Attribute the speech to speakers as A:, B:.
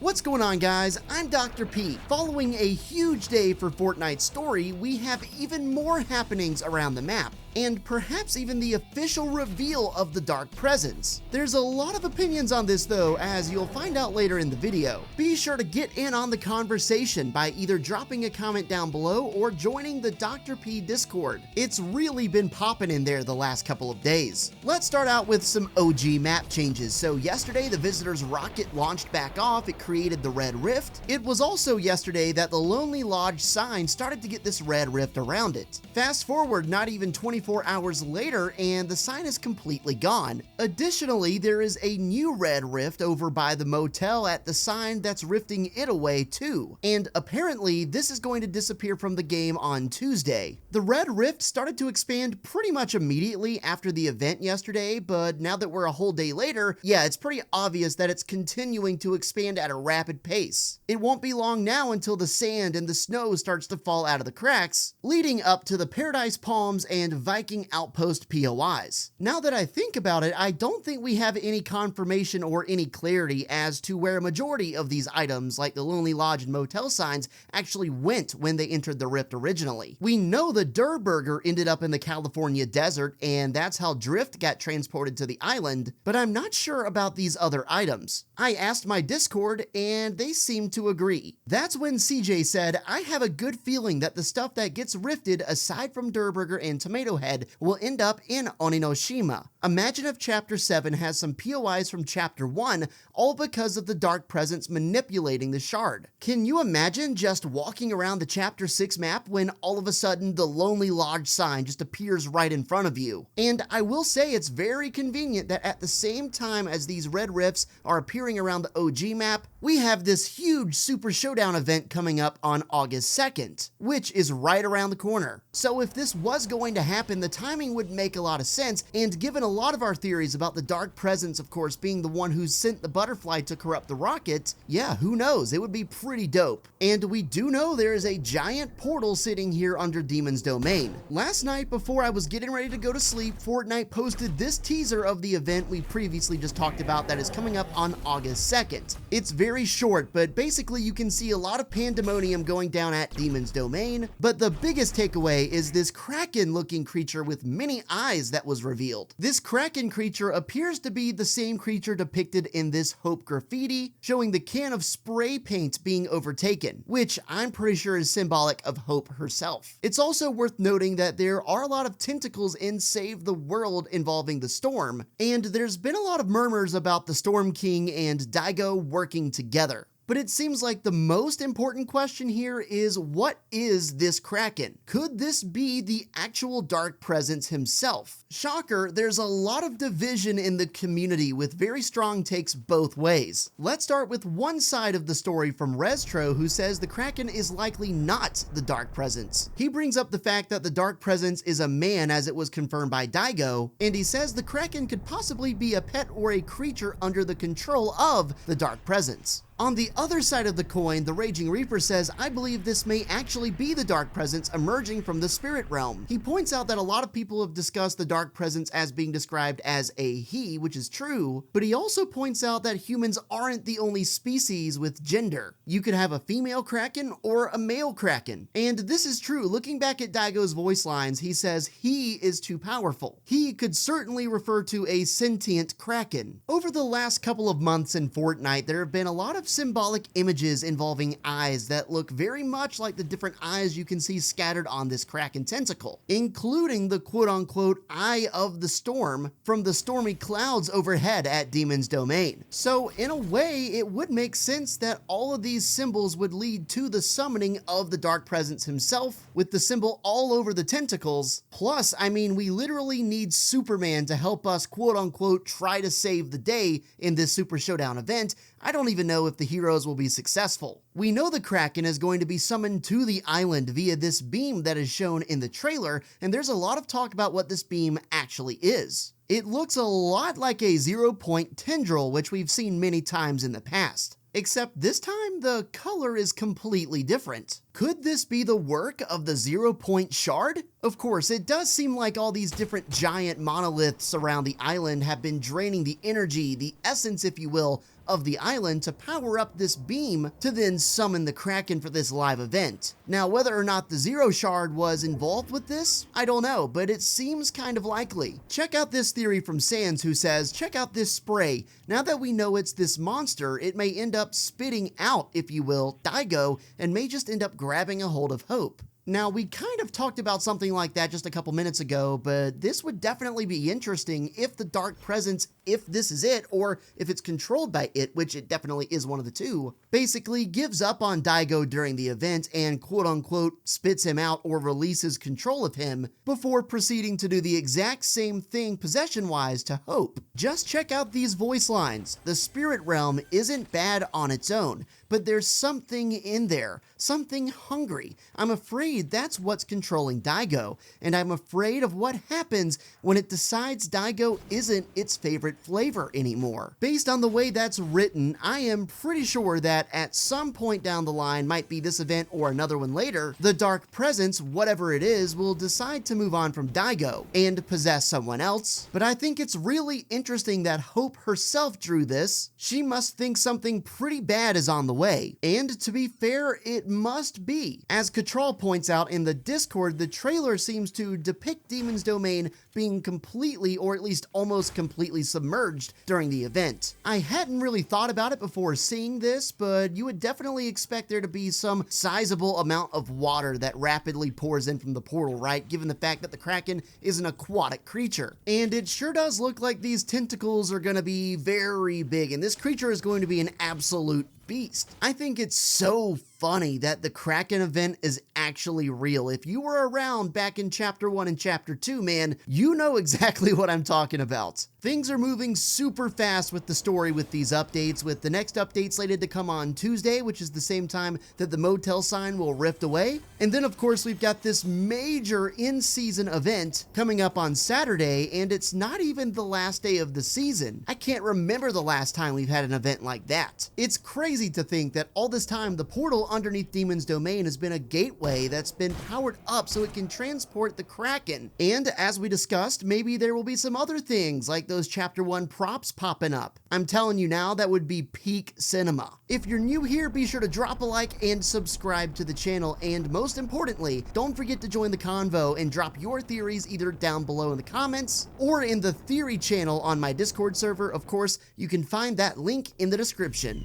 A: What's going on, guys? I'm Dr. P. Following a huge day for Fortnite's story, we have even more happenings around the map, and perhaps even the official reveal of the Dark Presence. There's a lot of opinions on this though, as you'll find out later in the video. Be sure to get in on the conversation by either dropping a comment down below or joining the Dr. P Discord. It's really been popping in there the last couple of days. Let's start out with some OG map changes. So yesterday, the visitor's rocket launched back off. It created the red rift. It was also yesterday that the Lonely Lodge sign started to get this red rift around it. Fast forward not even 24 hours later and the sign is completely gone. Additionally, there is a new red rift over by the motel at the sign that's rifting it away too. And apparently this is going to disappear from the game on Tuesday. The red rift started to expand pretty much immediately after the event yesterday, but now that we're a whole day later, yeah, it's pretty obvious that it's continuing to expand at a rapid pace. It won't be long now until the sand and the snow starts to fall out of the cracks, leading up to the Paradise Palms and Viking Outpost POIs. Now that I think about it, I don't think we have any confirmation or any clarity as to where a majority of these items, like the Lonely Lodge and motel signs, actually went when they entered the rift originally. We know the Durr Burger ended up in the California desert, and that's how Drift got transported to the island, but I'm not sure about these other items. I asked my Discord, and they seem to agree. That's when CJ said, "I have a good feeling that the stuff that gets rifted aside from Durr Burger and Tomato Head will end up in Oninoshima. Imagine if Chapter 7 has some POIs from Chapter 1, all because of the Dark Presence manipulating the shard. Can you imagine just walking around the Chapter 6 map when all of a sudden the Lonely Lodge sign just appears right in front of you? And I will say it's very convenient that at the same time as these red rifts are appearing around the OG map, we have this huge Super Showdown event coming up on August 2nd, which is right around the corner. So if this was going to happen, the timing would make a lot of sense, and given a lot of our theories about the Dark Presence, of course, being the one who sent the butterfly to corrupt the rocket, yeah, who knows, it would be pretty dope. And we do know there is a giant portal sitting here under Demon's Domain. Last night, before I was getting ready to go to sleep, Fortnite posted this teaser of the event we previously just talked about that is coming up on August 2nd. It's very short, but basically you can see a lot of pandemonium going down at Demon's Domain, but the biggest takeaway is this Kraken looking creature with many eyes that was revealed. This Kraken creature appears to be the same creature depicted in this Hope graffiti, showing the can of spray paint being overtaken, which I'm pretty sure is symbolic of Hope herself. It's also worth noting that there are a lot of tentacles in Save the World involving the Storm, and there's been a lot of murmurs about the Storm King and Daigo working together. But it seems like the most important question here is, what is this Kraken? Could this be the actual Dark Presence himself? Shocker, there's a lot of division in the community with very strong takes both ways. Let's start with one side of the story from Restro, who says the Kraken is likely not the Dark Presence. He brings up the fact that the Dark Presence is a man, as it was confirmed by Daigo, and he says the Kraken could possibly be a pet or a creature under the control of the Dark Presence. On the other side of the coin, the Raging Reaper says, "I believe this may actually be the Dark Presence emerging from the spirit realm." He points out that a lot of people have discussed the Dark Presence as being described as a he, which is true, but he also points out that humans aren't the only species with gender. You could have a female Kraken or a male Kraken. And this is true. Looking back at Daigo's voice lines, he says he is too powerful. He could certainly refer to a sentient Kraken. Over the last couple of months in Fortnite, there have been a lot of symbolic images involving eyes that look very much like the different eyes you can see scattered on this Kraken tentacle, including the quote-unquote Eye of the Storm from the stormy clouds overhead at Demon's Domain. So in a way, it would make sense that all of these symbols would lead to the summoning of the Dark Presence himself, with the symbol all over the tentacles. Plus, I mean, we literally need Superman to help us quote-unquote try to save the day in this Super Showdown event. I don't even know if the heroes will be successful. We know the Kraken is going to be summoned to the island via this beam that is shown in the trailer, and there's a lot of talk about what this beam actually is. It looks a lot like a 0-point tendril, which we've seen many times in the past. Except this time, the color is completely different. Could this be the work of the 0-point shard? Of course, it does seem like all these different giant monoliths around the island have been draining the energy, the essence if you will, of the island to power up this beam to then summon the Kraken for this live event. Now, whether or not the Zero Shard was involved with this, I don't know, but it seems kind of likely. Check out this theory from Sans, who says, check out this spray. Now that we know it's this monster, it may end up spitting out, if you will, Daigo, and may just end up grabbing a hold of Hope. Now, we kind of talked about something like that just a couple minutes ago, but this would definitely be interesting if the Dark Presence, if this is it, or if it's controlled by it, which it definitely is one of the two, basically gives up on Daigo during the event and quote-unquote spits him out or releases control of him before proceeding to do the exact same thing possession-wise to Hope. Just check out these voice lines. The spirit realm isn't bad on its own, but there's something in there, something hungry. I'm afraid that's what's controlling Daigo, and I'm afraid of what happens when it decides Daigo isn't its favorite flavor anymore. Based on the way that's written, I am pretty sure that at some point down the line, might be this event or another one later, the Dark Presence, whatever it is, will decide to move on from Daigo and possess someone else. But I think it's really interesting that Hope herself drew this. She must think something pretty bad is on the way. And to be fair, it must be. As Katral points out in the Discord, the trailer seems to depict Demon's Domain being completely, or at least almost completely submerged during the event. I hadn't really thought about it before seeing this, but you would definitely expect there to be some sizable amount of water that rapidly pours in from the portal, right? Given the fact that the Kraken is an aquatic creature. And it sure does look like these tentacles are going to be very big, and this creature is going to be an absolute beast. I think it's so funny that the Kraken event is actually real. If you were around back in Chapter 1 and Chapter 2, man, you know exactly what I'm talking about. Things are moving super fast with the story with these updates, with the next update slated to come on Tuesday, which is the same time that the motel sign will rift away. And then, of course, we've got this major in-season event coming up on Saturday, and it's not even the last day of the season. I can't remember the last time we've had an event like that. It's crazy to think that all this time the portal underneath Demon's Domain has been a gateway that's been powered up so it can transport the Kraken. And as we discussed, maybe there will be some other things like those Chapter 1 props popping up. I'm telling you now, that would be peak cinema. If you're new here, be sure to drop a like and subscribe to the channel. And most importantly, don't forget to join the convo and drop your theories either down below in the comments or in the theory channel on my Discord server. Of course, you can find that link in the description.